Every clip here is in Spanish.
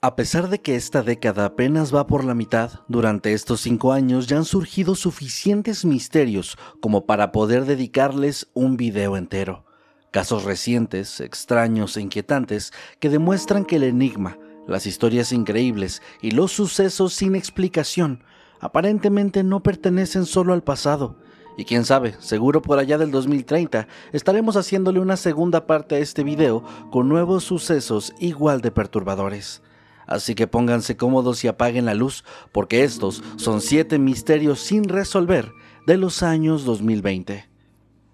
A pesar de que esta década apenas va por la mitad, durante estos 5 años ya han surgido suficientes misterios como para poder dedicarles un video entero. Casos recientes, extraños e inquietantes que demuestran que el enigma, las historias increíbles y los sucesos sin explicación aparentemente no pertenecen solo al pasado. Y quién sabe, seguro por allá del 2030 estaremos haciéndole una segunda parte a este video con nuevos sucesos igual de perturbadores. Así que pónganse cómodos y apaguen la luz, porque estos son 7 misterios sin resolver de los años 2020.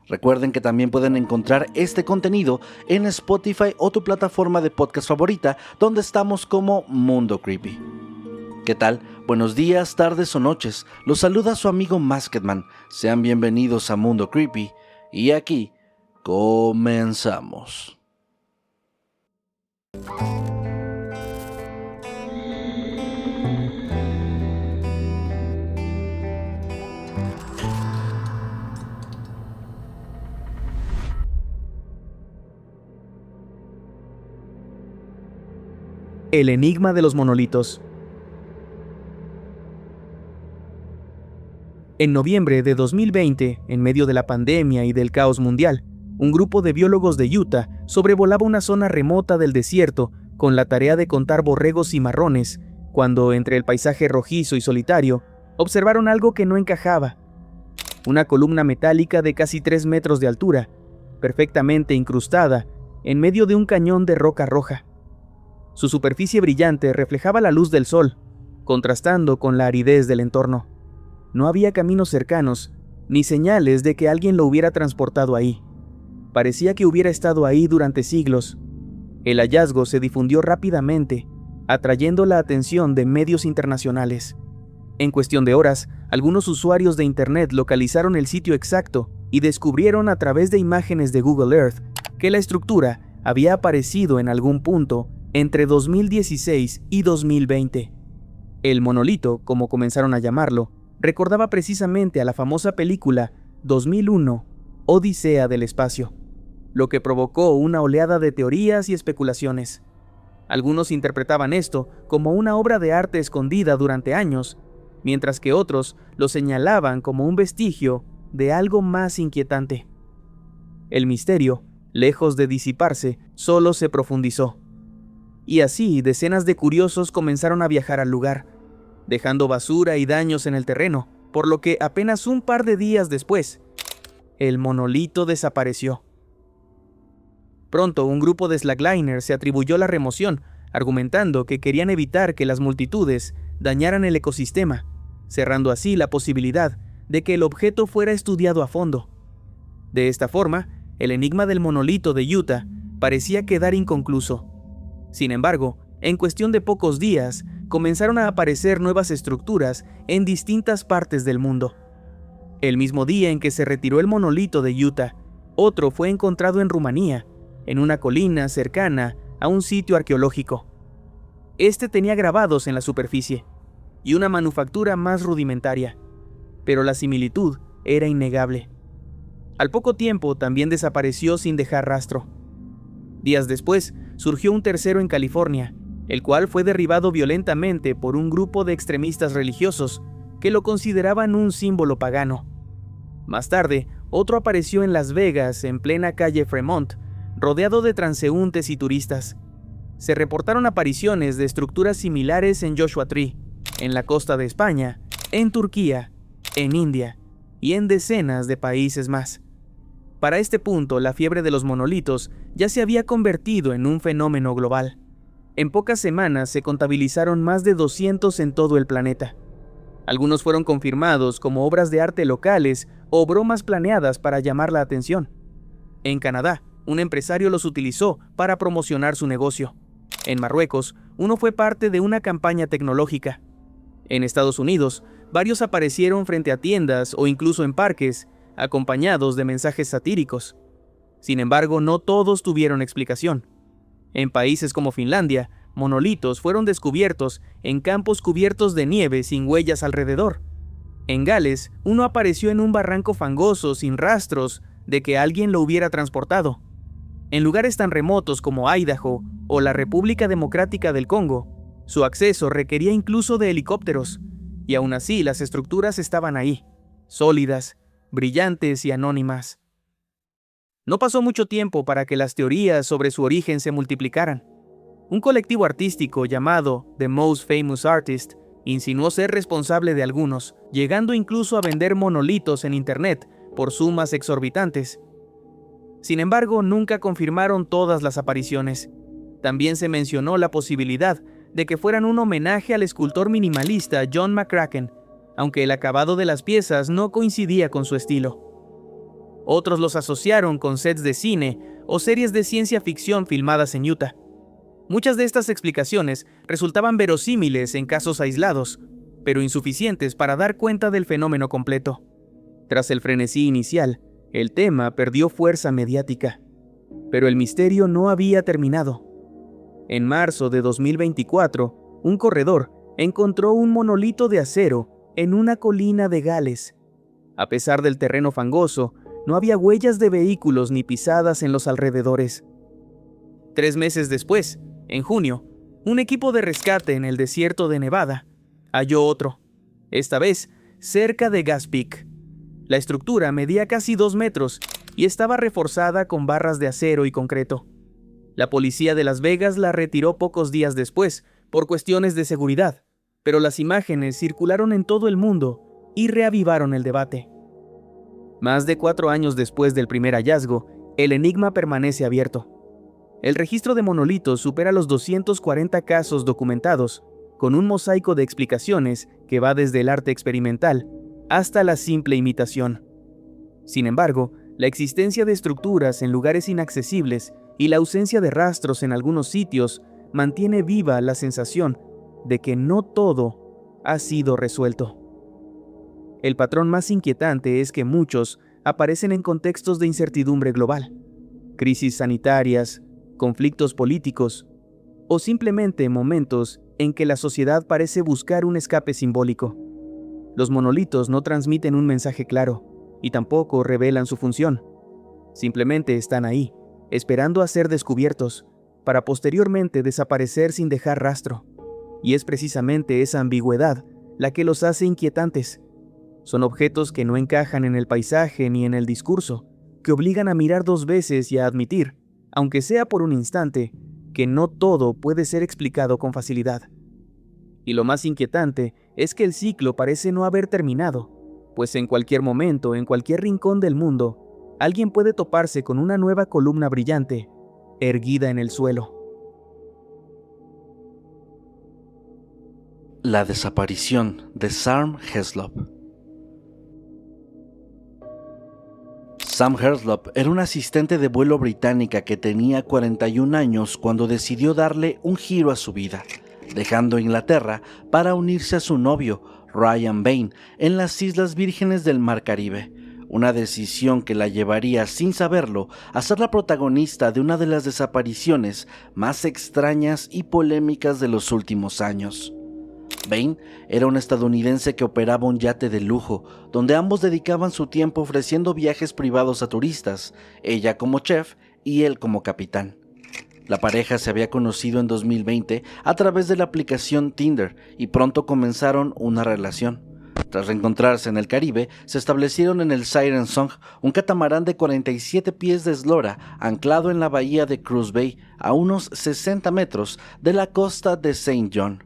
Recuerden que también pueden encontrar este contenido en Spotify o tu plataforma de podcast favorita, donde estamos como Mundo Creepy. ¿Qué tal? Buenos días, tardes o noches. Los saluda su amigo Masketman. Sean bienvenidos a Mundo Creepy. Y aquí comenzamos. El enigma de los monolitos. En noviembre de 2020, en medio de la pandemia y del caos mundial, un grupo de biólogos de Utah sobrevolaba una zona remota del desierto con la tarea de contar borregos cimarrones, cuando entre el paisaje rojizo y solitario, observaron algo que no encajaba. Una columna metálica de casi 3 metros de altura, perfectamente incrustada, en medio de un cañón de roca roja. Su superficie brillante reflejaba la luz del sol, contrastando con la aridez del entorno. No había caminos cercanos, ni señales de que alguien lo hubiera transportado ahí. Parecía que hubiera estado ahí durante siglos. El hallazgo se difundió rápidamente, atrayendo la atención de medios internacionales. En cuestión de horas, algunos usuarios de Internet localizaron el sitio exacto y descubrieron a través de imágenes de Google Earth que la estructura había aparecido en algún punto entre 2016 y 2020. El monolito, como comenzaron a llamarlo, recordaba precisamente a la famosa película 2001, Odisea del Espacio, lo que provocó una oleada de teorías y especulaciones. Algunos interpretaban esto como una obra de arte escondida durante años, mientras que otros lo señalaban como un vestigio de algo más inquietante. El misterio, lejos de disiparse, solo se profundizó. Y así, decenas de curiosos comenzaron a viajar al lugar, dejando basura y daños en el terreno, por lo que apenas un par de días después, el monolito desapareció. Pronto, un grupo de slackliners se atribuyó la remoción, argumentando que querían evitar que las multitudes dañaran el ecosistema, cerrando así la posibilidad de que el objeto fuera estudiado a fondo. De esta forma, el enigma del monolito de Utah parecía quedar inconcluso. Sin embargo, en cuestión de pocos días, comenzaron a aparecer nuevas estructuras en distintas partes del mundo. El mismo día en que se retiró el monolito de Utah, otro fue encontrado en Rumanía, en una colina cercana a un sitio arqueológico. Este tenía grabados en la superficie y una manufactura más rudimentaria, pero la similitud era innegable. Al poco tiempo también desapareció sin dejar rastro. Días después, surgió un tercero en California, el cual fue derribado violentamente por un grupo de extremistas religiosos que lo consideraban un símbolo pagano. Más tarde, otro apareció en Las Vegas, en plena calle Fremont, rodeado de transeúntes y turistas. Se reportaron apariciones de estructuras similares en Joshua Tree, en la costa de España, en Turquía, en India y en decenas de países más. Para este punto, la fiebre de los monolitos ya se había convertido en un fenómeno global. En pocas semanas se contabilizaron más de 200 en todo el planeta. Algunos fueron confirmados como obras de arte locales o bromas planeadas para llamar la atención. En Canadá, un empresario los utilizó para promocionar su negocio. En Marruecos, uno fue parte de una campaña tecnológica. En Estados Unidos, varios aparecieron frente a tiendas o incluso en parques, acompañados de mensajes satíricos. Sin embargo, no todos tuvieron explicación. En países como Finlandia, monolitos fueron descubiertos en campos cubiertos de nieve sin huellas alrededor. En Gales, uno apareció en un barranco fangoso sin rastros de que alguien lo hubiera transportado. En lugares tan remotos como Idaho o la República Democrática del Congo, Su acceso requería incluso de helicópteros, y aún así las estructuras estaban ahí, sólidas, brillantes y anónimas. No pasó mucho tiempo para que las teorías sobre su origen se multiplicaran. Un colectivo artístico llamado The Most Famous Artist insinuó ser responsable de algunos, llegando incluso a vender monolitos en internet por sumas exorbitantes. Sin embargo, nunca confirmaron todas las apariciones. También se mencionó la posibilidad de que fueran un homenaje al escultor minimalista John McCracken, aunque el acabado de las piezas no coincidía con su estilo. Otros los asociaron con sets de cine o series de ciencia ficción filmadas en Utah. Muchas de estas explicaciones resultaban verosímiles en casos aislados, pero insuficientes para dar cuenta del fenómeno completo. Tras el frenesí inicial, el tema perdió fuerza mediática, pero el misterio no había terminado. En marzo de 2024, un corredor encontró un monolito de acero en una colina de Gales. A pesar del terreno fangoso, no había huellas de vehículos ni pisadas en los alrededores. 3 meses después, en junio, un equipo de rescate en el desierto de Nevada halló otro, esta vez cerca de Gas Peak. La estructura medía casi 2 metros y estaba reforzada con barras de acero y concreto. La policía de Las Vegas la retiró pocos días después, por cuestiones de seguridad, pero las imágenes circularon en todo el mundo y reavivaron el debate. Más de 4 años después del primer hallazgo, el enigma permanece abierto. El registro de monolitos supera los 240 casos documentados, con un mosaico de explicaciones que va desde el arte experimental hasta la simple imitación. Sin embargo, la existencia de estructuras en lugares inaccesibles y la ausencia de rastros en algunos sitios mantiene viva la sensación de que no todo ha sido resuelto. El patrón más inquietante es que muchos aparecen en contextos de incertidumbre global, crisis sanitarias, conflictos políticos o simplemente momentos en que la sociedad parece buscar un escape simbólico. Los monolitos no transmiten un mensaje claro y tampoco revelan su función. Simplemente están ahí, esperando a ser descubiertos, para posteriormente desaparecer sin dejar rastro. Y es precisamente esa ambigüedad la que los hace inquietantes. Son objetos que no encajan en el paisaje ni en el discurso, que obligan a mirar 2 veces y a admitir, aunque sea por un instante, que no todo puede ser explicado con facilidad. Y lo más inquietante es que el ciclo parece no haber terminado, pues en cualquier momento, en cualquier rincón del mundo, alguien puede toparse con una nueva columna brillante, erguida en el suelo. La desaparición de Sam Heslop. Sam Heslop era un asistente de vuelo británica que tenía 41 años cuando decidió darle un giro a su vida, dejando Inglaterra para unirse a su novio, Ryan Bain, en las Islas Vírgenes del Mar Caribe, una decisión que la llevaría, sin saberlo, a ser la protagonista de una de las desapariciones más extrañas y polémicas de los últimos años. Bain era un estadounidense que operaba un yate de lujo, donde ambos dedicaban su tiempo ofreciendo viajes privados a turistas, ella como chef y él como capitán. La pareja se había conocido en 2020 a través de la aplicación Tinder y pronto comenzaron una relación. Tras reencontrarse en el Caribe, se establecieron en el Siren Song, un catamarán de 47 pies de eslora anclado en la bahía de Cruz Bay, a unos 60 metros de la costa de St. John.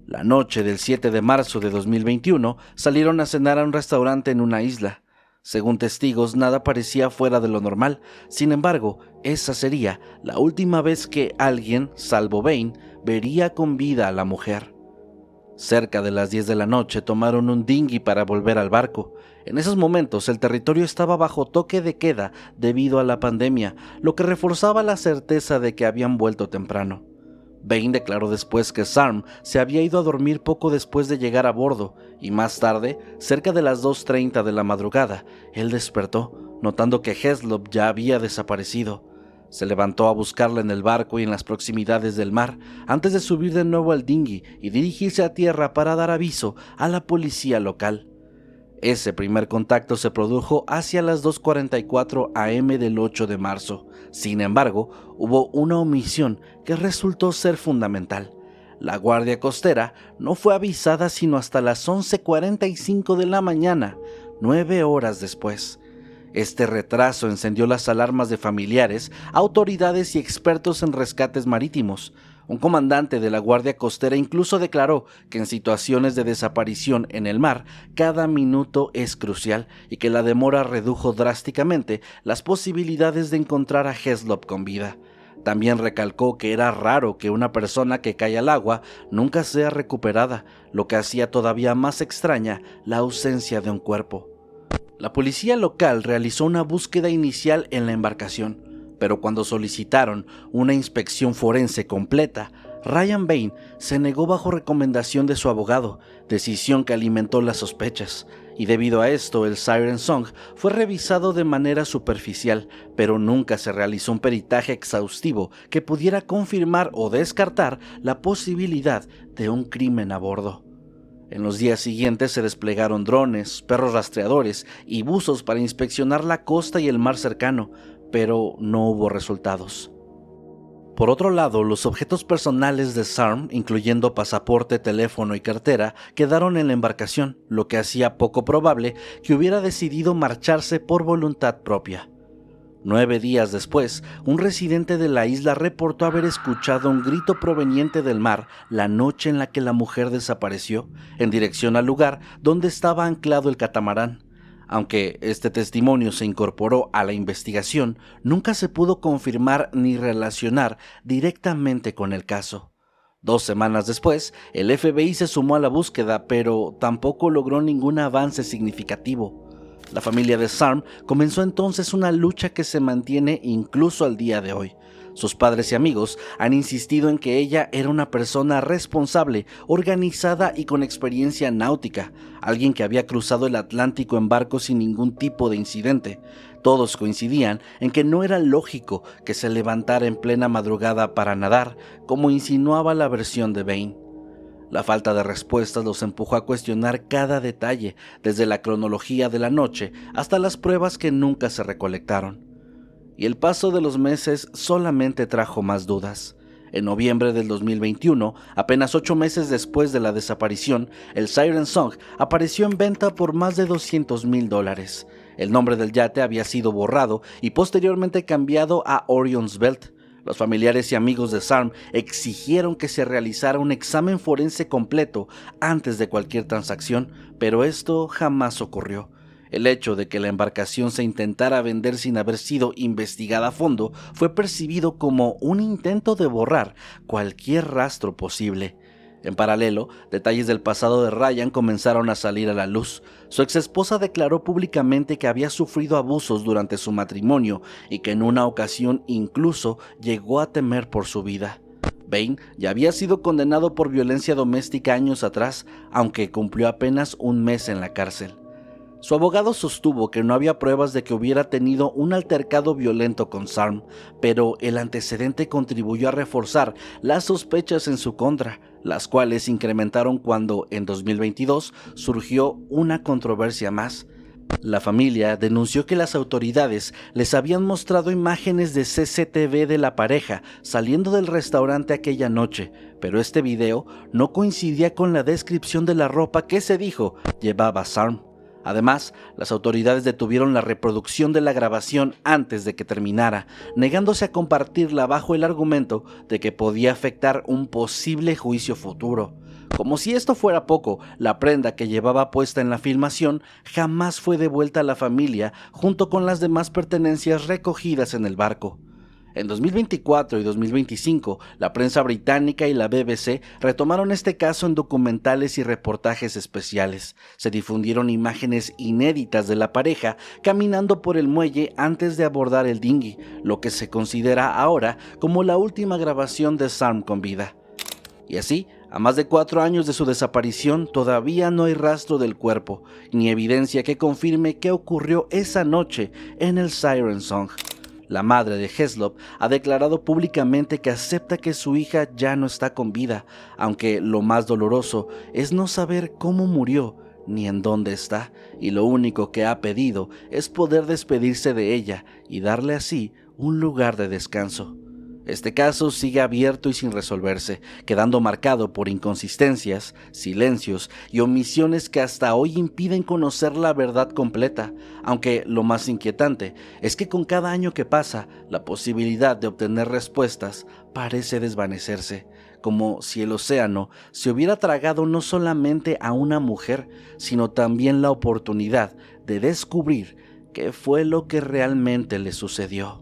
La noche del 7 de marzo de 2021 salieron a cenar a un restaurante en una isla. Según testigos, nada parecía fuera de lo normal. Sin embargo, esa sería la última vez que alguien, salvo Bain, vería con vida a la mujer. Cerca de las 10 de la noche tomaron un dinghy para volver al barco. En esos momentos el territorio estaba bajo toque de queda debido a la pandemia, lo que reforzaba la certeza de que habían vuelto temprano. Bain declaró después que Sam se había ido a dormir poco después de llegar a bordo y más tarde, cerca de las 2:30 de la madrugada, él despertó, notando que Heslop ya había desaparecido. Se levantó a buscarla en el barco y en las proximidades del mar, antes de subir de nuevo al dinghy y dirigirse a tierra para dar aviso a la policía local. Ese primer contacto se produjo hacia las 2:44 am del 8 de marzo. Sin embargo, hubo una omisión que resultó ser fundamental. La guardia costera no fue avisada sino hasta las 11:45 de la mañana, 9 horas después. Este retraso encendió las alarmas de familiares, autoridades y expertos en rescates marítimos. Un comandante de la Guardia Costera incluso declaró que en situaciones de desaparición en el mar, cada minuto es crucial y que la demora redujo drásticamente las posibilidades de encontrar a Heslop con vida. También recalcó que era raro que una persona que cae al agua nunca sea recuperada, lo que hacía todavía más extraña la ausencia de un cuerpo. La policía local realizó una búsqueda inicial en la embarcación, pero cuando solicitaron una inspección forense completa, Ryan Bain se negó bajo recomendación de su abogado, decisión que alimentó las sospechas, y debido a esto el Siren Song fue revisado de manera superficial, pero nunca se realizó un peritaje exhaustivo que pudiera confirmar o descartar la posibilidad de un crimen a bordo. En los días siguientes se desplegaron drones, perros rastreadores y buzos para inspeccionar la costa y el mar cercano, pero no hubo resultados. Por otro lado, los objetos personales de Sarm, incluyendo pasaporte, teléfono y cartera, quedaron en la embarcación, lo que hacía poco probable que hubiera decidido marcharse por voluntad propia. 9 días después, un residente de la isla reportó haber escuchado un grito proveniente del mar la noche en la que la mujer desapareció, en dirección al lugar donde estaba anclado el catamarán. Aunque este testimonio se incorporó a la investigación, nunca se pudo confirmar ni relacionar directamente con el caso. 2 semanas después, el FBI se sumó a la búsqueda, pero tampoco logró ningún avance significativo. La familia de Sarm comenzó entonces una lucha que se mantiene incluso al día de hoy. Sus padres y amigos han insistido en que ella era una persona responsable, organizada y con experiencia náutica, alguien que había cruzado el Atlántico en barco sin ningún tipo de incidente. Todos coincidían en que no era lógico que se levantara en plena madrugada para nadar, como insinuaba la versión de Bain. La falta de respuestas los empujó a cuestionar cada detalle, desde la cronología de la noche hasta las pruebas que nunca se recolectaron. Y el paso de los meses solamente trajo más dudas. En noviembre del 2021, apenas 8 meses después de la desaparición, el Siren Song apareció en venta por más de $200,000. El nombre del yate había sido borrado y posteriormente cambiado a Orion's Belt. Los familiares y amigos de Sarm exigieron que se realizara un examen forense completo antes de cualquier transacción, pero esto jamás ocurrió. El hecho de que la embarcación se intentara vender sin haber sido investigada a fondo fue percibido como un intento de borrar cualquier rastro posible. En paralelo, detalles del pasado de Ryan comenzaron a salir a la luz. Su exesposa declaró públicamente que había sufrido abusos durante su matrimonio y que en una ocasión incluso llegó a temer por su vida. Bain ya había sido condenado por violencia doméstica años atrás, aunque cumplió apenas un mes en la cárcel. Su abogado sostuvo que no había pruebas de que hubiera tenido un altercado violento con Sarm, pero el antecedente contribuyó a reforzar las sospechas en su contra, las cuales incrementaron cuando, en 2022, surgió una controversia más. La familia denunció que las autoridades les habían mostrado imágenes de CCTV de la pareja saliendo del restaurante aquella noche, pero este video no coincidía con la descripción de la ropa que se dijo llevaba Sarm. Además, las autoridades detuvieron la reproducción de la grabación antes de que terminara, negándose a compartirla bajo el argumento de que podía afectar un posible juicio futuro. Como si esto fuera poco, la prenda que llevaba puesta en la filmación jamás fue devuelta a la familia junto con las demás pertenencias recogidas en el barco. En 2024 y 2025, la prensa británica y la BBC retomaron este caso en documentales y reportajes especiales. Se difundieron imágenes inéditas de la pareja caminando por el muelle antes de abordar el dinghy, lo que se considera ahora como la última grabación de Sarm con vida. Y así, a más de 4 años de su desaparición, todavía no hay rastro del cuerpo, ni evidencia que confirme qué ocurrió esa noche en el Siren Song. La madre de Heslop ha declarado públicamente que acepta que su hija ya no está con vida, aunque lo más doloroso es no saber cómo murió ni en dónde está, y lo único que ha pedido es poder despedirse de ella y darle así un lugar de descanso. Este caso sigue abierto y sin resolverse, quedando marcado por inconsistencias, silencios y omisiones que hasta hoy impiden conocer la verdad completa, aunque lo más inquietante es que con cada año que pasa, la posibilidad de obtener respuestas parece desvanecerse, como si el océano se hubiera tragado no solamente a una mujer, sino también la oportunidad de descubrir qué fue lo que realmente le sucedió.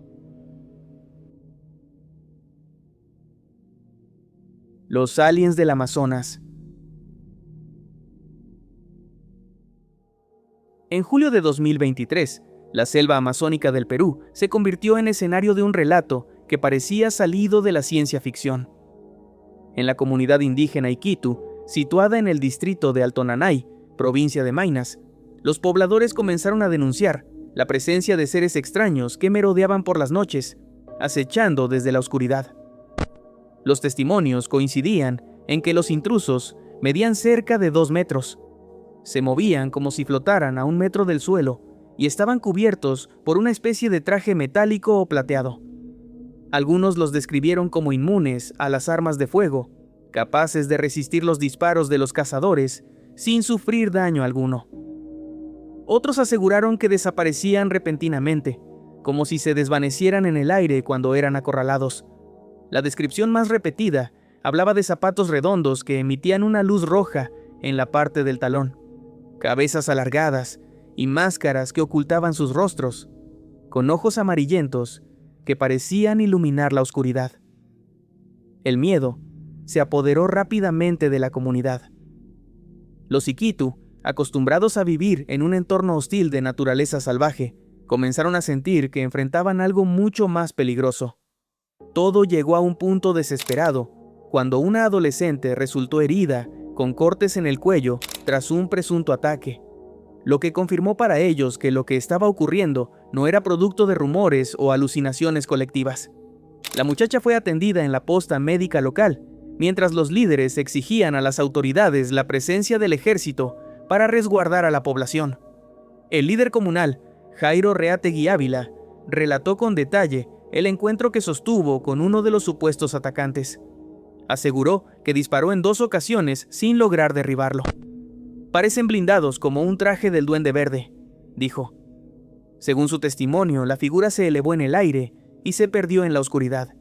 Los aliens del Amazonas. En julio de 2023, la selva amazónica del Perú se convirtió en escenario de un relato que parecía salido de la ciencia ficción. En la comunidad indígena Iquitu, situada en el distrito de Alto Nanay, provincia de Maynas, los pobladores comenzaron a denunciar la presencia de seres extraños que merodeaban por las noches, acechando desde la oscuridad. Los testimonios coincidían en que los intrusos medían cerca de 2 metros. Se movían como si flotaran a 1 metro del suelo y estaban cubiertos por una especie de traje metálico o plateado. Algunos los describieron como inmunes a las armas de fuego, capaces de resistir los disparos de los cazadores sin sufrir daño alguno. Otros aseguraron que desaparecían repentinamente, como si se desvanecieran en el aire cuando eran acorralados. La descripción más repetida hablaba de zapatos redondos que emitían una luz roja en la parte del talón, cabezas alargadas y máscaras que ocultaban sus rostros, con ojos amarillentos que parecían iluminar la oscuridad. El miedo se apoderó rápidamente de la comunidad. Los Iquitu, acostumbrados a vivir en un entorno hostil de naturaleza salvaje, comenzaron a sentir que enfrentaban algo mucho más peligroso. Todo llegó a un punto desesperado cuando una adolescente resultó herida con cortes en el cuello tras un presunto ataque, lo que confirmó para ellos que lo que estaba ocurriendo no era producto de rumores o alucinaciones colectivas. La muchacha fue atendida en la posta médica local, mientras los líderes exigían a las autoridades la presencia del ejército para resguardar a la población. El líder comunal, Jairo Reategui Ávila, relató con detalle el encuentro que sostuvo con uno de los supuestos atacantes. Aseguró que disparó en 2 ocasiones sin lograr derribarlo. «Parecen blindados como un traje del Duende Verde», dijo. Según su testimonio, la figura se elevó en el aire y se perdió en la oscuridad.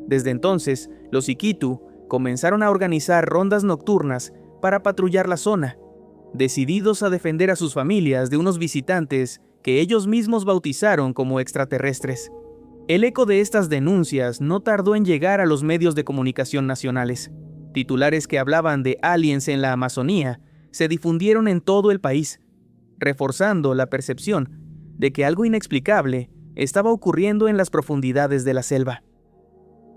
Desde entonces, los Iquitu comenzaron a organizar rondas nocturnas para patrullar la zona, decididos a defender a sus familias de unos visitantes que ellos mismos bautizaron como extraterrestres. El eco de estas denuncias no tardó en llegar a los medios de comunicación nacionales. Titulares que hablaban de aliens en la Amazonía se difundieron en todo el país, reforzando la percepción de que algo inexplicable estaba ocurriendo en las profundidades de la selva.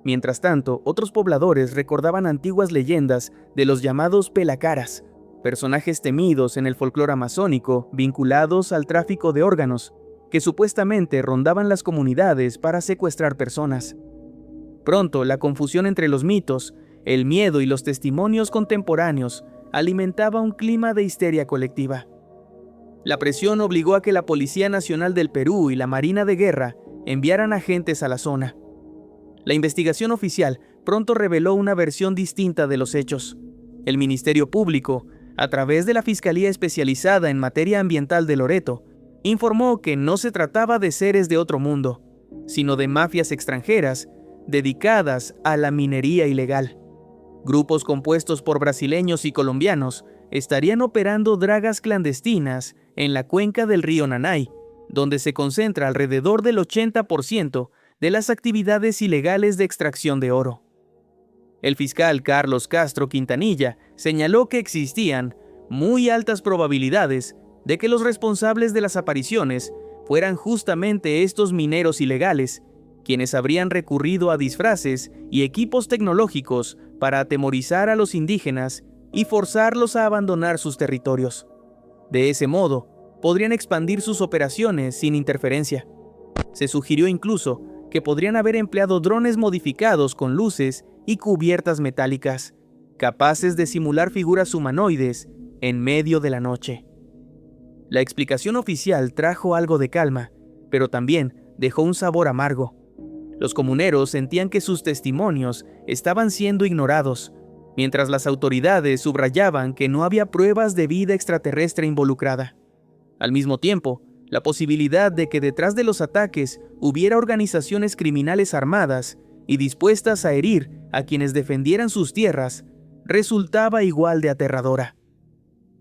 Mientras tanto, otros pobladores recordaban antiguas leyendas de los llamados pelacaras, personajes temidos en el folclore amazónico vinculados al tráfico de órganos, que supuestamente rondaban las comunidades para secuestrar personas. Pronto, la confusión entre los mitos, el miedo y los testimonios contemporáneos alimentaba un clima de histeria colectiva. La presión obligó a que la Policía Nacional del Perú y la Marina de Guerra enviaran agentes a la zona. La investigación oficial pronto reveló una versión distinta de los hechos. El Ministerio Público, a través de la Fiscalía Especializada en Materia Ambiental de Loreto, informó que no se trataba de seres de otro mundo, sino de mafias extranjeras dedicadas a la minería ilegal. Grupos compuestos por brasileños y colombianos estarían operando dragas clandestinas en la cuenca del río Nanay, donde se concentra alrededor del 80% de las actividades ilegales de extracción de oro. El fiscal Carlos Castro Quintanilla señaló que existían muy altas probabilidades de que los responsables de las apariciones fueran justamente estos mineros ilegales, quienes habrían recurrido a disfraces y equipos tecnológicos para atemorizar a los indígenas y forzarlos a abandonar sus territorios. De ese modo, podrían expandir sus operaciones sin interferencia. Se sugirió incluso que podrían haber empleado drones modificados con luces y cubiertas metálicas, capaces de simular figuras humanoides en medio de la noche. La explicación oficial trajo algo de calma, pero también dejó un sabor amargo. Los comuneros sentían que sus testimonios estaban siendo ignorados, mientras las autoridades subrayaban que no había pruebas de vida extraterrestre involucrada. Al mismo tiempo, la posibilidad de que detrás de los ataques hubiera organizaciones criminales armadas y dispuestas a herir a quienes defendieran sus tierras resultaba igual de aterradora.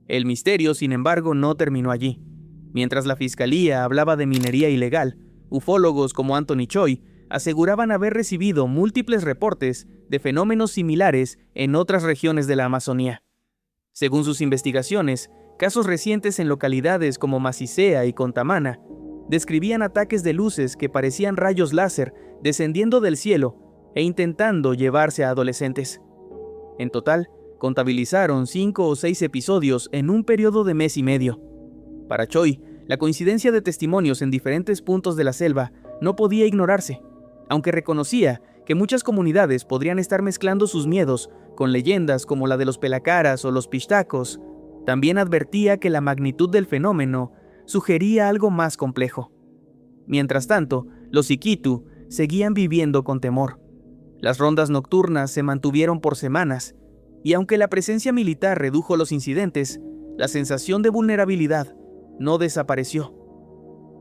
El misterio, sin embargo, no terminó allí. Mientras la fiscalía hablaba de minería ilegal, ufólogos como Anthony Choi aseguraban haber recibido múltiples reportes de fenómenos similares en otras regiones de la Amazonía. Según sus investigaciones, casos recientes en localidades como Macicea y Contamana describían ataques de luces que parecían rayos láser descendiendo del cielo e intentando llevarse a adolescentes. En total, contabilizaron 5 o 6 episodios en un periodo de mes y medio. Para Choi, la coincidencia de testimonios en diferentes puntos de la selva no podía ignorarse, aunque reconocía que muchas comunidades podrían estar mezclando sus miedos con leyendas como la de los pelacaras o los pixtacos. También advertía que la magnitud del fenómeno sugería algo más complejo. Mientras tanto, los Iquitu seguían viviendo con temor. Las rondas nocturnas se mantuvieron por semanas, y aunque la presencia militar redujo los incidentes, la sensación de vulnerabilidad no desapareció.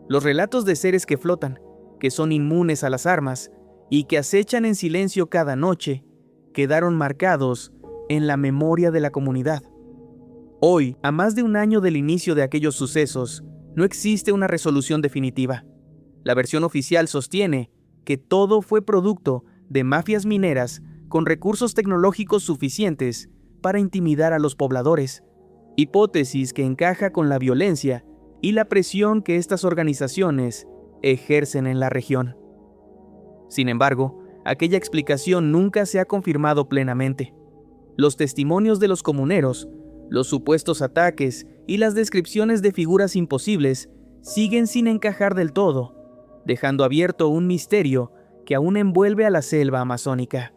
Los relatos de seres que flotan, que son inmunes a las armas y que acechan en silencio cada noche, quedaron marcados en la memoria de la comunidad. Hoy, a más de un año del inicio de aquellos sucesos, no existe una resolución definitiva. La versión oficial sostiene que todo fue producto de mafias mineras con recursos tecnológicos suficientes para intimidar a los pobladores, hipótesis que encaja con la violencia y la presión que estas organizaciones ejercen en la región. Sin embargo, aquella explicación nunca se ha confirmado plenamente. Los testimonios de los comuneros, los supuestos ataques y las descripciones de figuras imposibles siguen sin encajar del todo, dejando abierto un misterio que aún envuelve a la selva amazónica.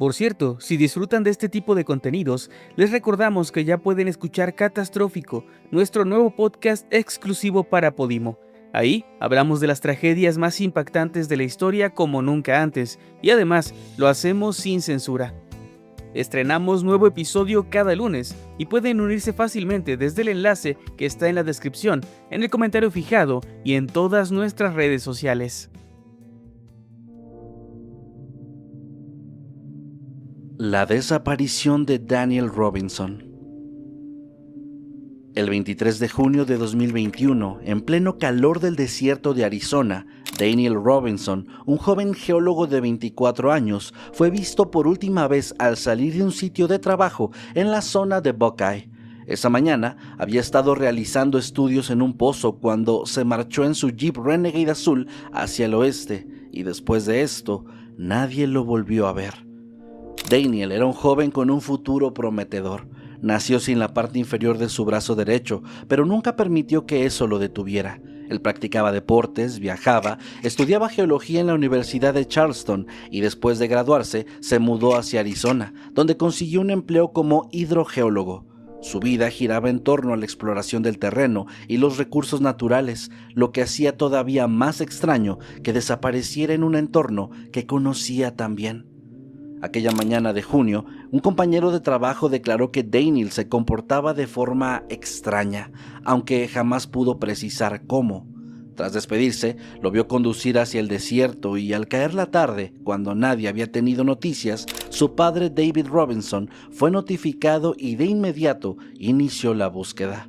Por cierto, si disfrutan de este tipo de contenidos, les recordamos que ya pueden escuchar Catastrófico, nuestro nuevo podcast exclusivo para Podimo. Ahí hablamos de las tragedias más impactantes de la historia como nunca antes, y además lo hacemos sin censura. Estrenamos nuevo episodio cada lunes y pueden unirse fácilmente desde el enlace que está en la descripción, en el comentario fijado y en todas nuestras redes sociales. La desaparición de Daniel Robinson. El 23 de junio de 2021, en pleno calor del desierto de Arizona, Daniel Robinson, un joven geólogo de 24 años, fue visto por última vez al salir de un sitio de trabajo en la zona de Buckeye. Esa mañana había estado realizando estudios en un pozo cuando se marchó en su Jeep Renegade azul hacia el oeste, y después de esto, nadie lo volvió a ver. Daniel era un joven con un futuro prometedor. Nació sin la parte inferior de su brazo derecho, pero nunca permitió que eso lo detuviera. Él practicaba deportes, viajaba, estudiaba geología en la Universidad de Charleston y después de graduarse se mudó hacia Arizona, donde consiguió un empleo como hidrogeólogo. Su vida giraba en torno a la exploración del terreno y los recursos naturales, lo que hacía todavía más extraño que desapareciera en un entorno que conocía tan bien. Aquella mañana de junio, un compañero de trabajo declaró que Daniel se comportaba de forma extraña, aunque jamás pudo precisar cómo. Tras despedirse, lo vio conducir hacia el desierto y al caer la tarde, cuando nadie había tenido noticias, su padre David Robinson fue notificado y de inmediato inició la búsqueda.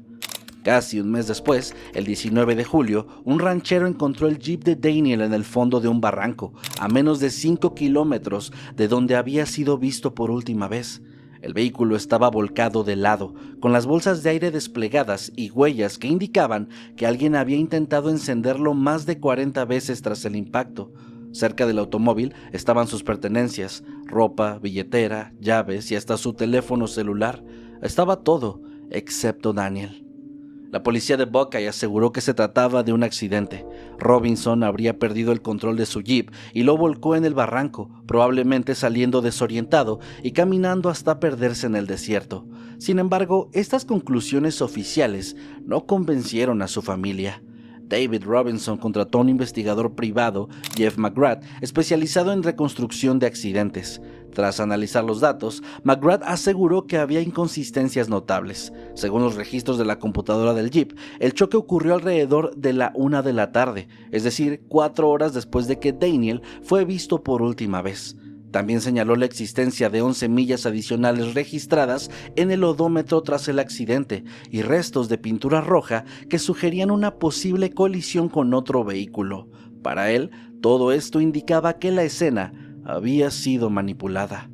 Casi un mes después, el 19 de julio, un ranchero encontró el jeep de Daniel en el fondo de un barranco, a menos de 5 kilómetros de donde había sido visto por última vez. El vehículo estaba volcado de lado, con las bolsas de aire desplegadas y huellas que indicaban que alguien había intentado encenderlo más de 40 veces tras el impacto. Cerca del automóvil estaban sus pertenencias, ropa, billetera, llaves y hasta su teléfono celular. Estaba todo, excepto Daniel. La policía de Buckeye aseguró que se trataba de un accidente. Robinson habría perdido el control de su jeep y lo volcó en el barranco, probablemente saliendo desorientado y caminando hasta perderse en el desierto. Sin embargo, estas conclusiones oficiales no convencieron a su familia. David Robinson contrató a un investigador privado, Jeff McGrath, especializado en reconstrucción de accidentes. Tras analizar los datos, McGrath aseguró que había inconsistencias notables. Según los registros de la computadora del Jeep, el choque ocurrió alrededor de la 1 de la tarde, es decir, 4 horas después de que Daniel fue visto por última vez. También señaló la existencia de 11 millas adicionales registradas en el odómetro tras el accidente y restos de pintura roja que sugerían una posible colisión con otro vehículo. Para él, todo esto indicaba que la escena había sido manipulada.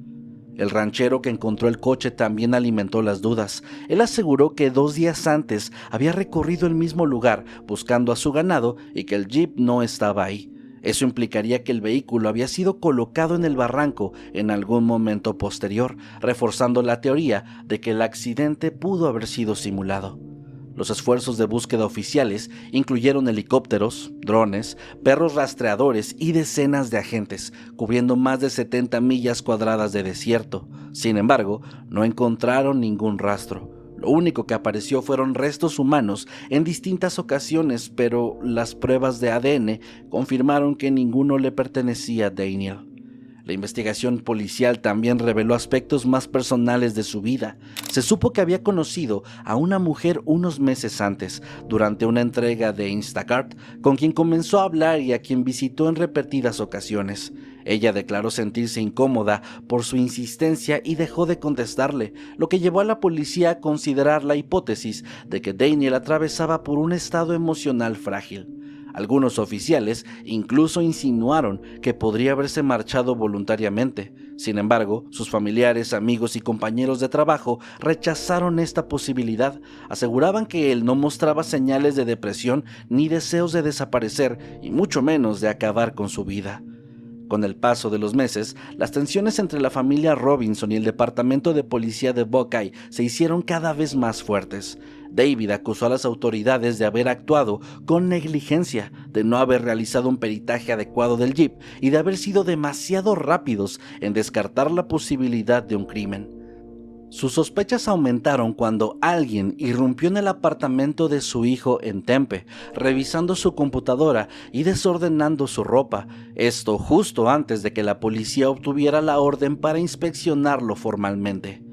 El ranchero que encontró el coche también alimentó las dudas. Él aseguró que 2 días antes había recorrido el mismo lugar buscando a su ganado y que el Jeep no estaba ahí. Eso implicaría que el vehículo había sido colocado en el barranco en algún momento posterior, reforzando la teoría de que el accidente pudo haber sido simulado. Los esfuerzos de búsqueda oficiales incluyeron helicópteros, drones, perros rastreadores y decenas de agentes, cubriendo más de 70 millas cuadradas de desierto. Sin embargo, no encontraron ningún rastro. Lo único que apareció fueron restos humanos en distintas ocasiones, pero las pruebas de ADN confirmaron que ninguno le pertenecía a Daniel. La investigación policial también reveló aspectos más personales de su vida. Se supo que había conocido a una mujer unos meses antes, durante una entrega de Instacart, con quien comenzó a hablar y a quien visitó en repetidas ocasiones. Ella declaró sentirse incómoda por su insistencia y dejó de contestarle, lo que llevó a la policía a considerar la hipótesis de que Daniel atravesaba por un estado emocional frágil. Algunos oficiales incluso insinuaron que podría haberse marchado voluntariamente. Sin embargo, sus familiares, amigos y compañeros de trabajo rechazaron esta posibilidad. Aseguraban que él no mostraba señales de depresión ni deseos de desaparecer, y mucho menos de acabar con su vida. Con el paso de los meses, las tensiones entre la familia Robinson y el departamento de policía de Buckeye se hicieron cada vez más fuertes. David acusó a las autoridades de haber actuado con negligencia, de no haber realizado un peritaje adecuado del Jeep y de haber sido demasiado rápidos en descartar la posibilidad de un crimen. Sus sospechas aumentaron cuando alguien irrumpió en el apartamento de su hijo en Tempe, revisando su computadora y desordenando su ropa, esto justo antes de que la policía obtuviera la orden para inspeccionarlo formalmente.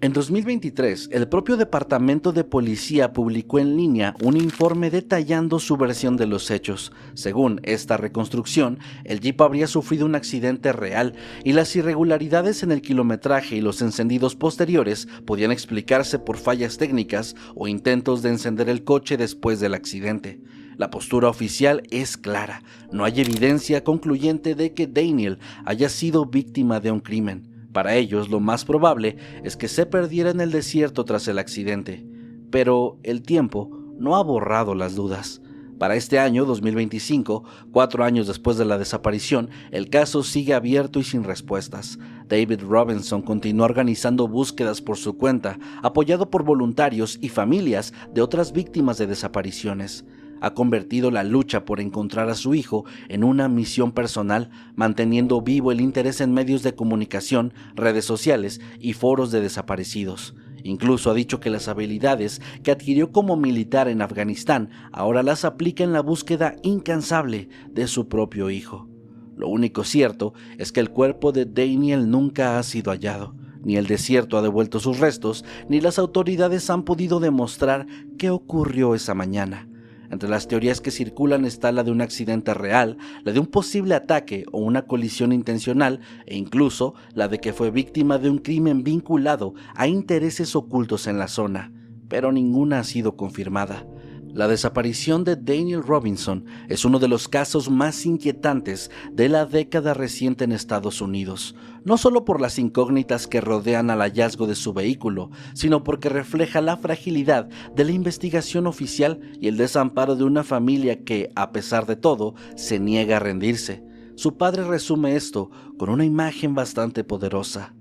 En 2023, el propio Departamento de Policía publicó en línea un informe detallando su versión de los hechos. Según esta reconstrucción, el Jeep habría sufrido un accidente real y las irregularidades en el kilometraje y los encendidos posteriores podían explicarse por fallas técnicas o intentos de encender el coche después del accidente. La postura oficial es clara. No hay evidencia concluyente de que Daniel haya sido víctima de un crimen. Para ellos, lo más probable es que se perdiera en el desierto tras el accidente, pero el tiempo no ha borrado las dudas. Para este año, 2025, 4 años después de la desaparición, el caso sigue abierto y sin respuestas. David Robinson continúa organizando búsquedas por su cuenta, apoyado por voluntarios y familias de otras víctimas de desapariciones. Ha convertido la lucha por encontrar a su hijo en una misión personal, manteniendo vivo el interés en medios de comunicación, redes sociales y foros de desaparecidos. Incluso ha dicho que las habilidades que adquirió como militar en Afganistán ahora las aplica en la búsqueda incansable de su propio hijo. Lo único cierto es que el cuerpo de Daniel nunca ha sido hallado. Ni el desierto ha devuelto sus restos, ni las autoridades han podido demostrar qué ocurrió esa mañana. Entre las teorías que circulan está la de un accidente real, la de un posible ataque o una colisión intencional e incluso la de que fue víctima de un crimen vinculado a intereses ocultos en la zona, pero ninguna ha sido confirmada. La desaparición de Daniel Robinson es uno de los casos más inquietantes de la década reciente en Estados Unidos, no solo por las incógnitas que rodean al hallazgo de su vehículo, sino porque refleja la fragilidad de la investigación oficial y el desamparo de una familia que, a pesar de todo, se niega a rendirse. Su padre resume esto con una imagen bastante poderosa.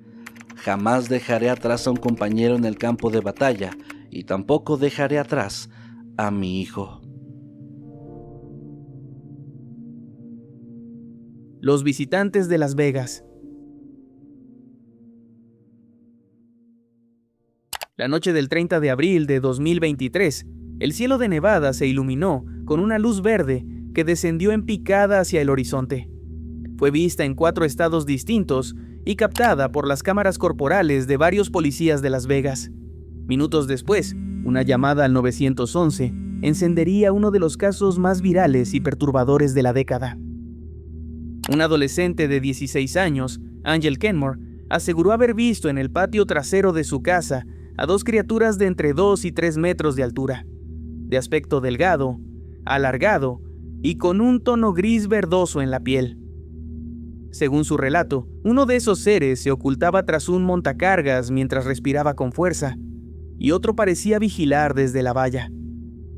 Jamás dejaré atrás a un compañero en el campo de batalla, y tampoco dejaré atrás a mi hijo. Los visitantes de Las Vegas. La noche del 30 de abril de 2023, el cielo de Nevada se iluminó con una luz verde que descendió en picada hacia el horizonte. Fue vista en 4 estados distintos y captada por las cámaras corporales de varios policías de Las Vegas. Minutos después, una llamada al 911 encendería uno de los casos más virales y perturbadores de la década. Un adolescente de 16 años, Angel Kenmore, aseguró haber visto en el patio trasero de su casa a 2 criaturas de entre 2 y 3 metros de altura, de aspecto delgado, alargado y con un tono gris verdoso en la piel. Según su relato, uno de esos seres se ocultaba tras un montacargas mientras respiraba con fuerza, y otro parecía vigilar desde la valla.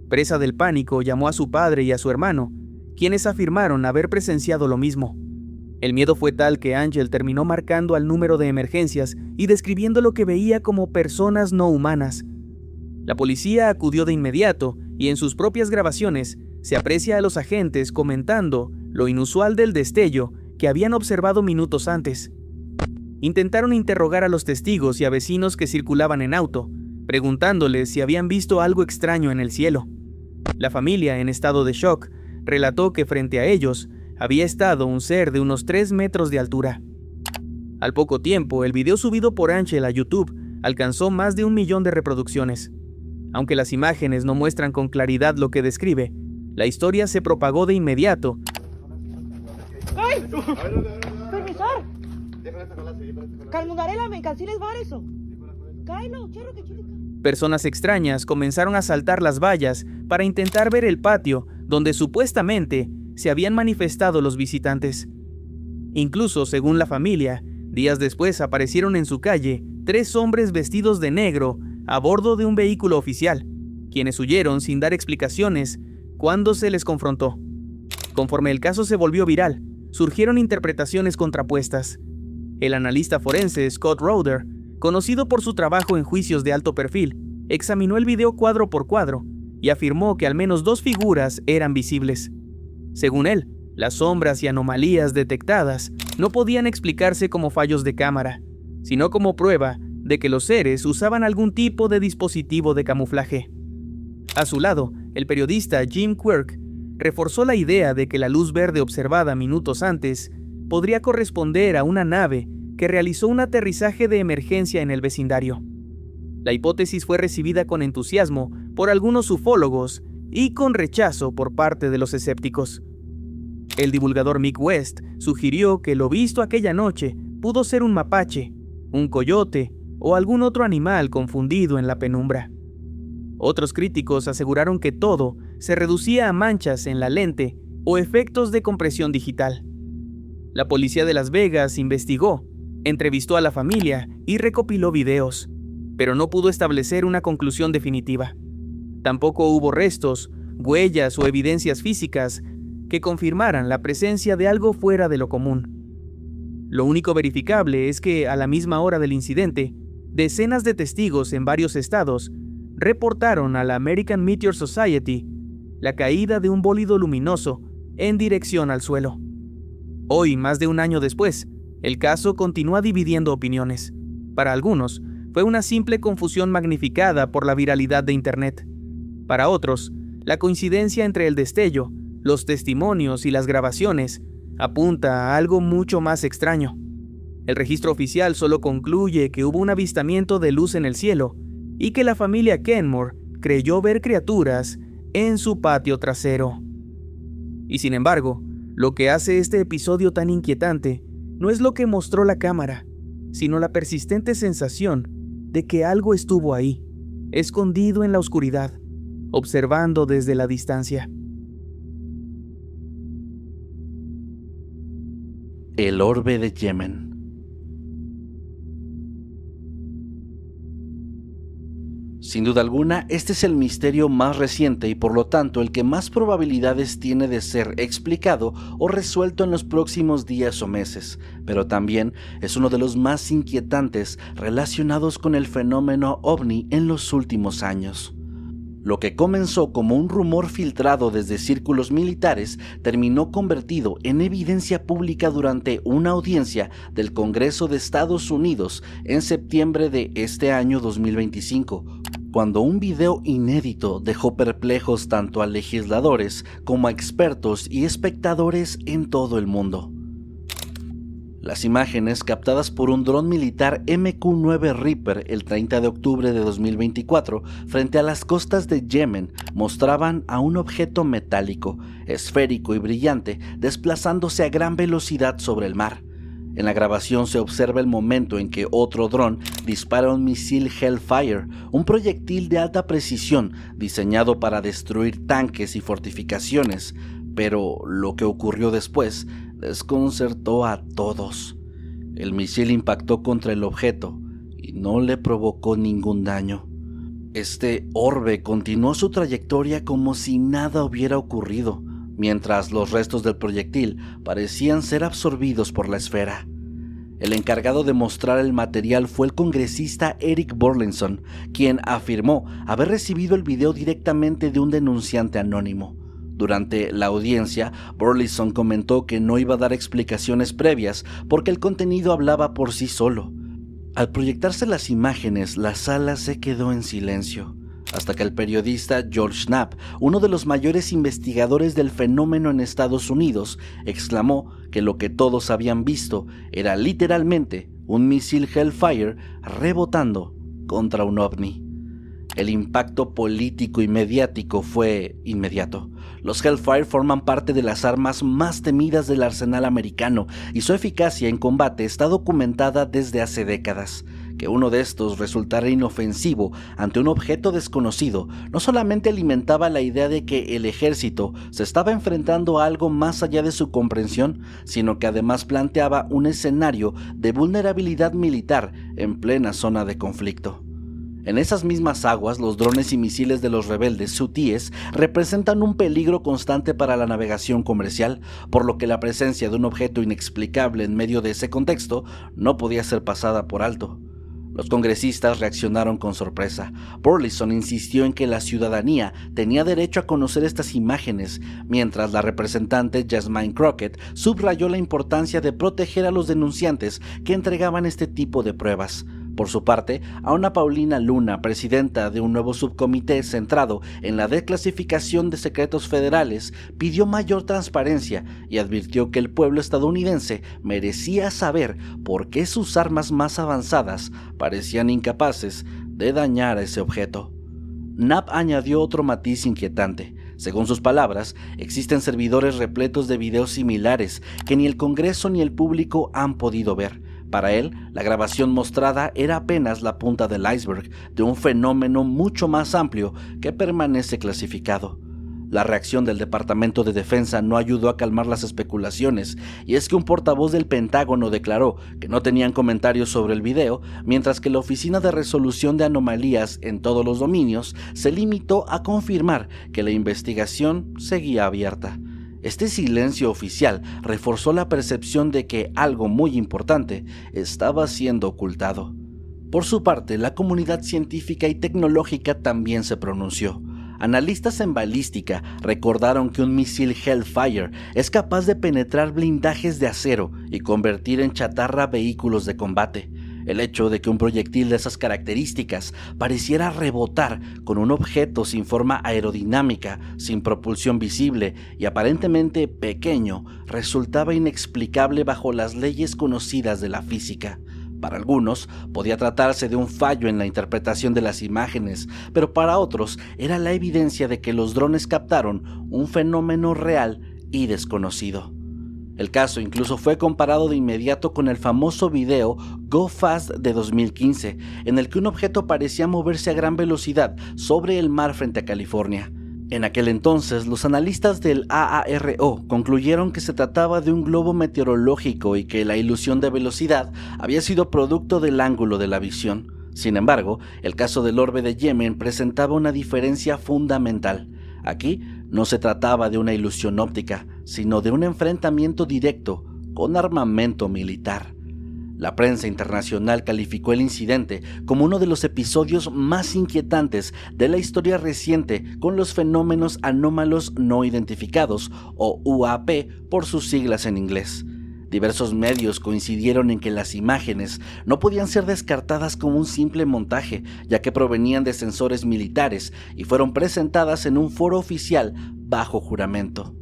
Presa del pánico, llamó a su padre y a su hermano, quienes afirmaron haber presenciado lo mismo. El miedo fue tal que Angel terminó marcando al número de emergencias y describiendo lo que veía como personas no humanas. La policía acudió de inmediato y en sus propias grabaciones se aprecia a los agentes comentando lo inusual del destello que habían observado minutos antes. Intentaron interrogar a los testigos y a vecinos que circulaban en auto, preguntándoles si habían visto algo extraño en el cielo. La familia, en estado de shock, relató que frente a ellos había estado un ser de unos 3 metros de altura. Al poco tiempo, el video subido por Angel a YouTube alcanzó más de 1 millón de reproducciones. Aunque las imágenes no muestran con claridad lo que describe, la historia se propagó de inmediato. ¡Ay! ¡Permisor! Calmundarela, me canceles var eso. Cailo, cherro que chica. Personas extrañas comenzaron a saltar las vallas para intentar ver el patio donde supuestamente se habían manifestado los visitantes. Incluso, según la familia, días después aparecieron en su calle 3 hombres vestidos de negro a bordo de un vehículo oficial, quienes huyeron sin dar explicaciones cuando se les confrontó. Conforme el caso se volvió viral, surgieron interpretaciones contrapuestas. El analista forense Scott Roeder, conocido por su trabajo en juicios de alto perfil, examinó el video cuadro por cuadro y afirmó que al menos 2 figuras eran visibles. Según él, las sombras y anomalías detectadas no podían explicarse como fallos de cámara, sino como prueba de que los seres usaban algún tipo de dispositivo de camuflaje. A su lado, el periodista Jim Quirk reforzó la idea de que la luz verde observada minutos antes podría corresponder a una nave que realizó un aterrizaje de emergencia en el vecindario. La hipótesis fue recibida con entusiasmo por algunos ufólogos y con rechazo por parte de los escépticos. El divulgador Mick West sugirió que lo visto aquella noche pudo ser un mapache, un coyote o algún otro animal confundido en la penumbra. Otros críticos aseguraron que todo se reducía a manchas en la lente o efectos de compresión digital. La policía de Las Vegas investigó, entrevistó a la familia y recopiló videos, pero no pudo establecer una conclusión definitiva. Tampoco hubo restos, huellas o evidencias físicas que confirmaran la presencia de algo fuera de lo común. Lo único verificable es que, a la misma hora del incidente, decenas de testigos en varios estados reportaron a la American Meteor Society la caída de un bólido luminoso en dirección al suelo. Hoy, más de un año después, el caso continúa dividiendo opiniones. Para algunos, fue una simple confusión magnificada por la viralidad de Internet. Para otros, la coincidencia entre el destello, los testimonios y las grabaciones apunta a algo mucho más extraño. El registro oficial solo concluye que hubo un avistamiento de luz en el cielo y que la familia Kenmore creyó ver criaturas en su patio trasero. Y sin embargo, lo que hace este episodio tan inquietante no es lo que mostró la cámara, sino la persistente sensación de que algo estuvo ahí, escondido en la oscuridad, observando desde la distancia. El orbe de Yemen. Sin duda alguna, este es el misterio más reciente y por lo tanto el que más probabilidades tiene de ser explicado o resuelto en los próximos días o meses, pero también es uno de los más inquietantes relacionados con el fenómeno ovni en los últimos años. Lo que comenzó como un rumor filtrado desde círculos militares terminó convertido en evidencia pública durante una audiencia del Congreso de Estados Unidos en septiembre de este año 2025, cuando un video inédito dejó perplejos tanto a legisladores como a expertos y espectadores en todo el mundo. Las imágenes captadas por un dron militar MQ-9 Reaper el 30 de octubre de 2024 frente a las costas de Yemen mostraban a un objeto metálico, esférico y brillante desplazándose a gran velocidad sobre el mar. En la grabación se observa el momento en que otro dron dispara un misil Hellfire, un proyectil de alta precisión diseñado para destruir tanques y fortificaciones, pero lo que ocurrió después desconcertó a todos. El misil impactó contra el objeto y no le provocó ningún daño. Este orbe continuó su trayectoria como si nada hubiera ocurrido, mientras los restos del proyectil parecían ser absorbidos por la esfera. El encargado de mostrar el material fue el congresista Eric Burlinson, quien afirmó haber recibido el video directamente de un denunciante anónimo. Durante la audiencia, Burlinson comentó que no iba a dar explicaciones previas porque el contenido hablaba por sí solo. Al proyectarse las imágenes, la sala se quedó en silencio, hasta que el periodista George Knapp, uno de los mayores investigadores del fenómeno en Estados Unidos, exclamó que lo que todos habían visto era literalmente un misil Hellfire rebotando contra un ovni. El impacto político y mediático fue inmediato. Los Hellfire forman parte de las armas más temidas del arsenal americano y su eficacia en combate está documentada desde hace décadas. Que uno de estos resultara inofensivo ante un objeto desconocido no solamente alimentaba la idea de que el ejército se estaba enfrentando a algo más allá de su comprensión, sino que además planteaba un escenario de vulnerabilidad militar en plena zona de conflicto. En esas mismas aguas, los drones y misiles de los rebeldes hutíes representan un peligro constante para la navegación comercial, por lo que la presencia de un objeto inexplicable en medio de ese contexto no podía ser pasada por alto. Los congresistas reaccionaron con sorpresa. Burlinson insistió en que la ciudadanía tenía derecho a conocer estas imágenes, mientras la representante Jasmine Crockett subrayó la importancia de proteger a los denunciantes que entregaban este tipo de pruebas. Por su parte, Ana Paulina Luna, presidenta de un nuevo subcomité centrado en la desclasificación de secretos federales, pidió mayor transparencia y advirtió que el pueblo estadounidense merecía saber por qué sus armas más avanzadas parecían incapaces de dañar a ese objeto. Knapp añadió otro matiz inquietante. Según sus palabras, existen servidores repletos de videos similares que ni el Congreso ni el público han podido ver. Para él, la grabación mostrada era apenas la punta del iceberg de un fenómeno mucho más amplio que permanece clasificado. La reacción del Departamento de Defensa no ayudó a calmar las especulaciones, y es que un portavoz del Pentágono declaró que no tenían comentarios sobre el video, mientras que la Oficina de Resolución de Anomalías en todos los dominios se limitó a confirmar que la investigación seguía abierta. Este silencio oficial reforzó la percepción de que algo muy importante estaba siendo ocultado. Por su parte, la comunidad científica y tecnológica también se pronunció. Analistas en balística recordaron que un misil Hellfire es capaz de penetrar blindajes de acero y convertir en chatarra vehículos de combate. El hecho de que un proyectil de esas características pareciera rebotar con un objeto sin forma aerodinámica, sin propulsión visible y aparentemente pequeño, resultaba inexplicable bajo las leyes conocidas de la física. Para algunos podía tratarse de un fallo en la interpretación de las imágenes, pero para otros era la evidencia de que los drones captaron un fenómeno real y desconocido. El caso incluso fue comparado de inmediato con el famoso video Go Fast de 2015, en el que un objeto parecía moverse a gran velocidad sobre el mar frente a California. En aquel entonces, los analistas del AARO concluyeron que se trataba de un globo meteorológico y que la ilusión de velocidad había sido producto del ángulo de la visión. Sin embargo, el caso del orbe de Yemen presentaba una diferencia fundamental. Aquí no se trataba de una ilusión óptica, sino de un enfrentamiento directo con armamento militar. La prensa internacional calificó el incidente como uno de los episodios más inquietantes de la historia reciente con los fenómenos anómalos no identificados, o UAP por sus siglas en inglés. Diversos medios coincidieron en que las imágenes no podían ser descartadas como un simple montaje, ya que provenían de sensores militares y fueron presentadas en un foro oficial bajo juramento.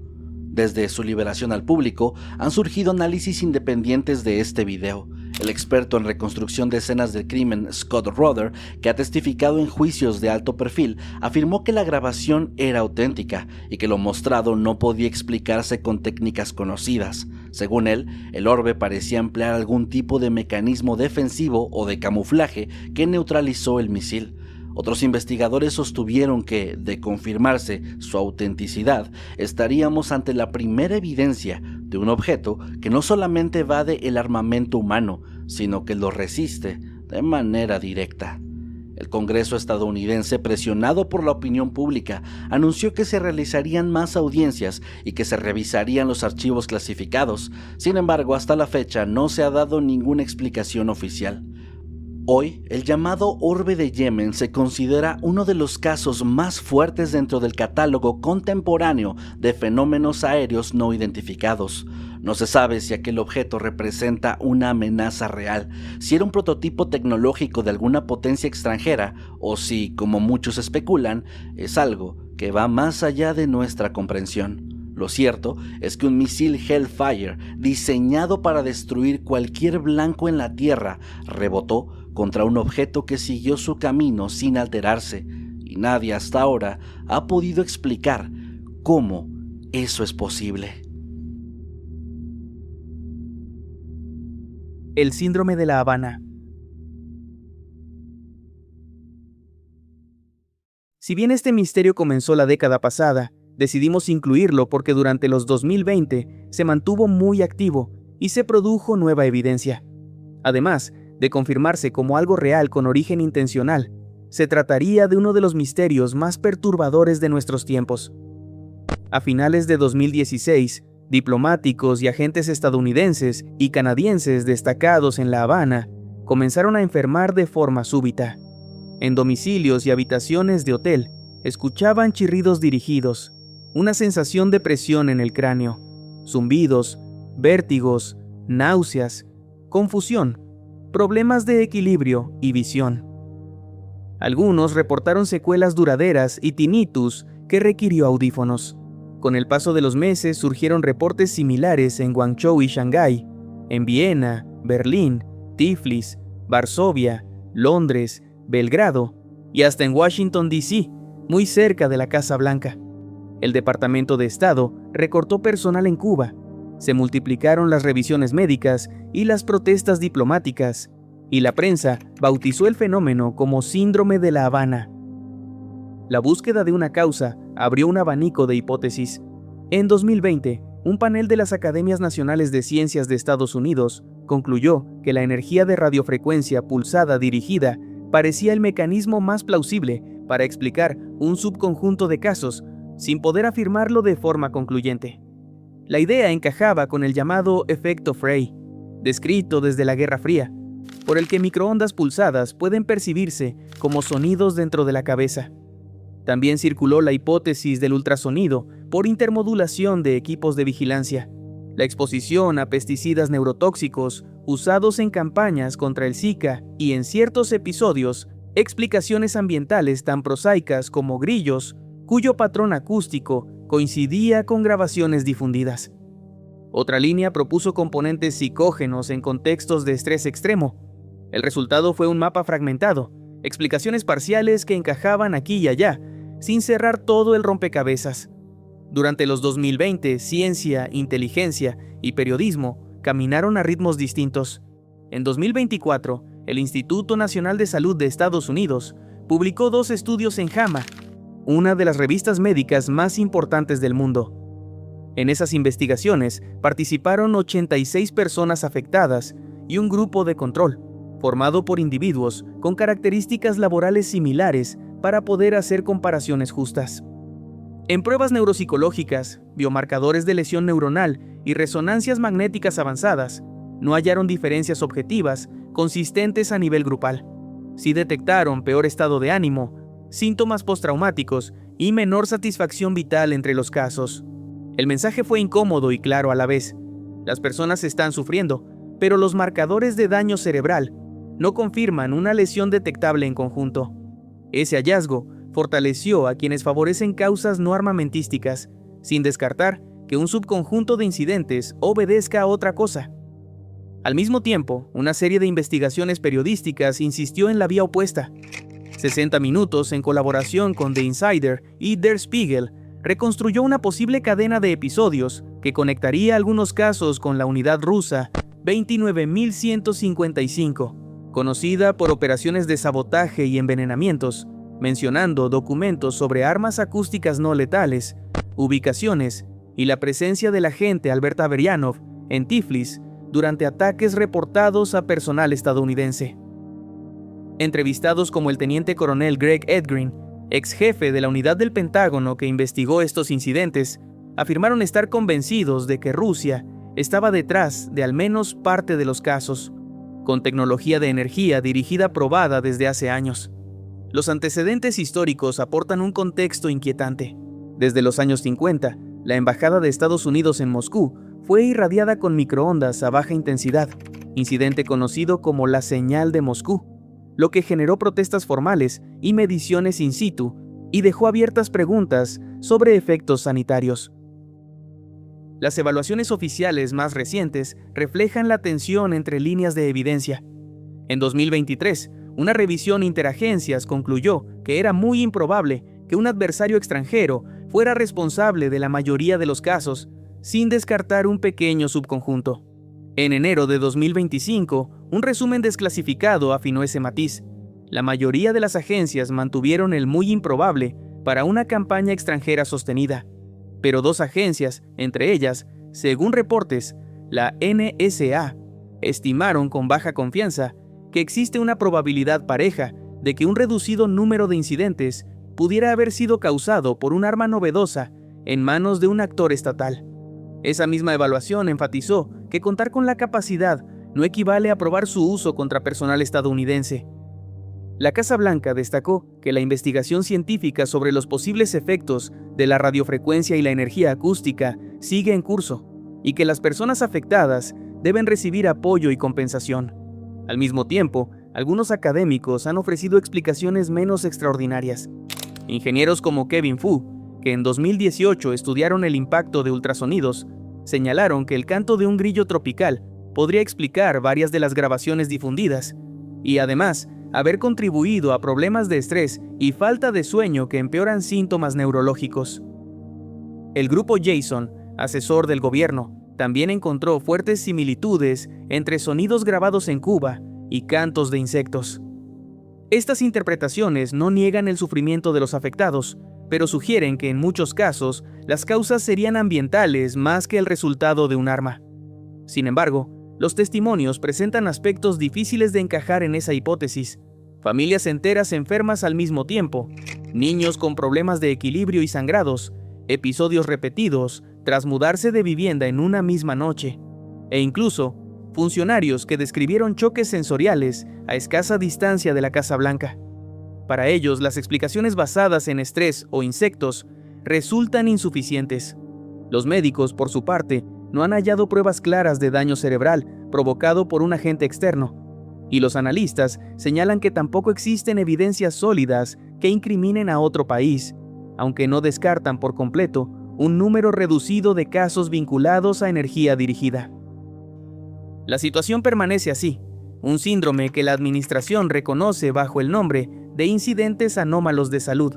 Desde su liberación al público, han surgido análisis independientes de este video. El experto en reconstrucción de escenas del crimen, Scott Rother, que ha testificado en juicios de alto perfil, afirmó que la grabación era auténtica y que lo mostrado no podía explicarse con técnicas conocidas. Según él, el orbe parecía emplear algún tipo de mecanismo defensivo o de camuflaje que neutralizó el misil. Otros investigadores sostuvieron que, de confirmarse su autenticidad, estaríamos ante la primera evidencia de un objeto que no solamente evade el armamento humano, sino que lo resiste de manera directa. El Congreso estadounidense, presionado por la opinión pública, anunció que se realizarían más audiencias y que se revisarían los archivos clasificados. Sin embargo, hasta la fecha no se ha dado ninguna explicación oficial. Hoy, el llamado Orbe de Yemen se considera uno de los casos más fuertes dentro del catálogo contemporáneo de fenómenos aéreos no identificados. No se sabe si aquel objeto representa una amenaza real, si era un prototipo tecnológico de alguna potencia extranjera o si, como muchos especulan, es algo que va más allá de nuestra comprensión. Lo cierto es que un misil Hellfire, diseñado para destruir cualquier blanco en la Tierra, rebotó contra un objeto que siguió su camino sin alterarse, y nadie hasta ahora ha podido explicar cómo eso es posible. El síndrome de La Habana. Si bien este misterio comenzó la década pasada, decidimos incluirlo porque durante los 2020 se mantuvo muy activo y se produjo nueva evidencia. Además de confirmarse como algo real con origen intencional, se trataría de uno de los misterios más perturbadores de nuestros tiempos. A finales de 2016, diplomáticos y agentes estadounidenses y canadienses destacados en La Habana comenzaron a enfermar de forma súbita. En domicilios y habitaciones de hotel, escuchaban chirridos dirigidos, una sensación de presión en el cráneo, zumbidos, vértigos, náuseas, confusión, problemas de equilibrio y visión. Algunos reportaron secuelas duraderas y tinnitus que requirió audífonos. Con el paso de los meses surgieron reportes similares en Guangzhou y Shanghái, en Viena, Berlín, Tiflis, Varsovia, Londres, Belgrado y hasta en Washington, D.C., muy cerca de la Casa Blanca. El Departamento de Estado recortó personal en Cuba, se multiplicaron las revisiones médicas y las protestas diplomáticas, y la prensa bautizó el fenómeno como síndrome de La Habana. La búsqueda de una causa abrió un abanico de hipótesis. En 2020, un panel de las Academias Nacionales de Ciencias de Estados Unidos concluyó que la energía de radiofrecuencia pulsada dirigida parecía el mecanismo más plausible para explicar un subconjunto de casos, sin poder afirmarlo de forma concluyente. La idea encajaba con el llamado efecto Frey, descrito desde la Guerra Fría, por el que microondas pulsadas pueden percibirse como sonidos dentro de la cabeza. También circuló la hipótesis del ultrasonido por intermodulación de equipos de vigilancia, la exposición a pesticidas neurotóxicos usados en campañas contra el Zika y, en ciertos episodios, explicaciones ambientales tan prosaicas como grillos, cuyo patrón acústico coincidía con grabaciones difundidas. Otra línea propuso componentes psicógenos en contextos de estrés extremo. El resultado fue un mapa fragmentado, explicaciones parciales que encajaban aquí y allá, sin cerrar todo el rompecabezas. Durante los 2020, ciencia, inteligencia y periodismo caminaron a ritmos distintos. En 2024, el Instituto Nacional de Salud de Estados Unidos publicó 2 estudios en JAMA, una de las revistas médicas más importantes del mundo. En esas investigaciones participaron 86 personas afectadas y un grupo de control, formado por individuos con características laborales similares para poder hacer comparaciones justas. En pruebas neuropsicológicas, biomarcadores de lesión neuronal y resonancias magnéticas avanzadas, no hallaron diferencias objetivas consistentes a nivel grupal. Sí detectaron peor estado de ánimo, síntomas postraumáticos y menor satisfacción vital entre los casos. El mensaje fue incómodo y claro a la vez. Las personas están sufriendo, pero los marcadores de daño cerebral no confirman una lesión detectable en conjunto. Ese hallazgo fortaleció a quienes favorecen causas no armamentísticas, sin descartar que un subconjunto de incidentes obedezca a otra cosa. Al mismo tiempo, una serie de investigaciones periodísticas insistió en la vía opuesta. 60 Minutos, en colaboración con The Insider y Der Spiegel, reconstruyó una posible cadena de episodios que conectaría algunos casos con la unidad rusa 29155, conocida por operaciones de sabotaje y envenenamientos, mencionando documentos sobre armas acústicas no letales, ubicaciones y la presencia del agente Albert Averianov en Tiflis durante ataques reportados a personal estadounidense. Entrevistados como el teniente coronel Greg Edgren, ex jefe de la unidad del Pentágono que investigó estos incidentes, afirmaron estar convencidos de que Rusia estaba detrás de al menos parte de los casos, con tecnología de energía dirigida probada desde hace años. Los antecedentes históricos aportan un contexto inquietante. Desde los años 50, la Embajada de Estados Unidos en Moscú fue irradiada con microondas a baja intensidad, incidente conocido como la señal de Moscú, lo que generó protestas formales y mediciones in situ y dejó abiertas preguntas sobre efectos sanitarios. Las evaluaciones oficiales más recientes reflejan la tensión entre líneas de evidencia. En 2023, una revisión interagencias concluyó que era muy improbable que un adversario extranjero fuera responsable de la mayoría de los casos, sin descartar un pequeño subconjunto. En enero de 2025, un resumen desclasificado afinó ese matiz. La mayoría de las agencias mantuvieron el muy improbable para una campaña extranjera sostenida, pero 2 agencias, entre ellas, según reportes, la NSA, estimaron con baja confianza que existe una probabilidad pareja de que un reducido número de incidentes pudiera haber sido causado por un arma novedosa en manos de un actor estatal. Esa misma evaluación enfatizó que contar con la capacidad no equivale a probar su uso contra personal estadounidense. La Casa Blanca destacó que la investigación científica sobre los posibles efectos de la radiofrecuencia y la energía acústica sigue en curso, y que las personas afectadas deben recibir apoyo y compensación. Al mismo tiempo, algunos académicos han ofrecido explicaciones menos extraordinarias. Ingenieros como Kevin Fu, que en 2018 estudiaron el impacto de ultrasonidos, señalaron que el canto de un grillo tropical podría explicar varias de las grabaciones difundidas, y además haber contribuido a problemas de estrés y falta de sueño que empeoran síntomas neurológicos. El grupo Jason, asesor del gobierno, también encontró fuertes similitudes entre sonidos grabados en Cuba y cantos de insectos. Estas interpretaciones no niegan el sufrimiento de los afectados, pero sugieren que en muchos casos las causas serían ambientales más que el resultado de un arma. Sin embargo, los testimonios presentan aspectos difíciles de encajar en esa hipótesis. Familias enteras enfermas al mismo tiempo, niños con problemas de equilibrio y sangrados, episodios repetidos tras mudarse de vivienda en una misma noche, e incluso funcionarios que describieron choques sensoriales a escasa distancia de la Casa Blanca. Para ellos, las explicaciones basadas en estrés o insectos resultan insuficientes. Los médicos, por su parte, no han hallado pruebas claras de daño cerebral provocado por un agente externo, y los analistas señalan que tampoco existen evidencias sólidas que incriminen a otro país, aunque no descartan por completo un número reducido de casos vinculados a energía dirigida. La situación permanece así, un síndrome que la administración reconoce bajo el nombre de incidentes anómalos de salud,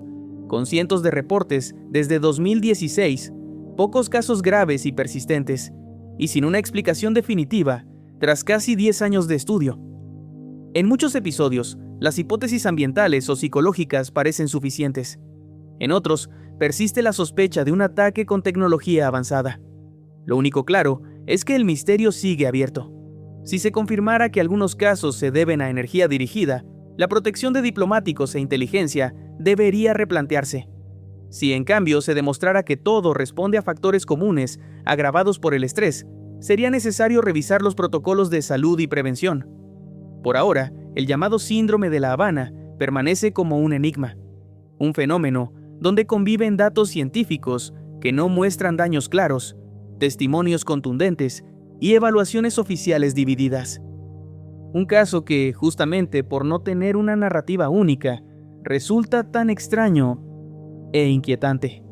con cientos de reportes desde 2016, pocos casos graves y persistentes, y sin una explicación definitiva tras casi 10 años de estudio. En muchos episodios, las hipótesis ambientales o psicológicas parecen suficientes. En otros, persiste la sospecha de un ataque con tecnología avanzada. Lo único claro es que el misterio sigue abierto. Si se confirmara que algunos casos se deben a energía dirigida, la protección de diplomáticos e inteligencia debería replantearse. Si en cambio se demostrara que todo responde a factores comunes agravados por el estrés, sería necesario revisar los protocolos de salud y prevención. Por ahora, el llamado síndrome de La Habana permanece como un enigma, un fenómeno donde conviven datos científicos que no muestran daños claros, testimonios contundentes y evaluaciones oficiales divididas. Un caso que, justamente por no tener una narrativa única, resulta tan extraño e inquietante.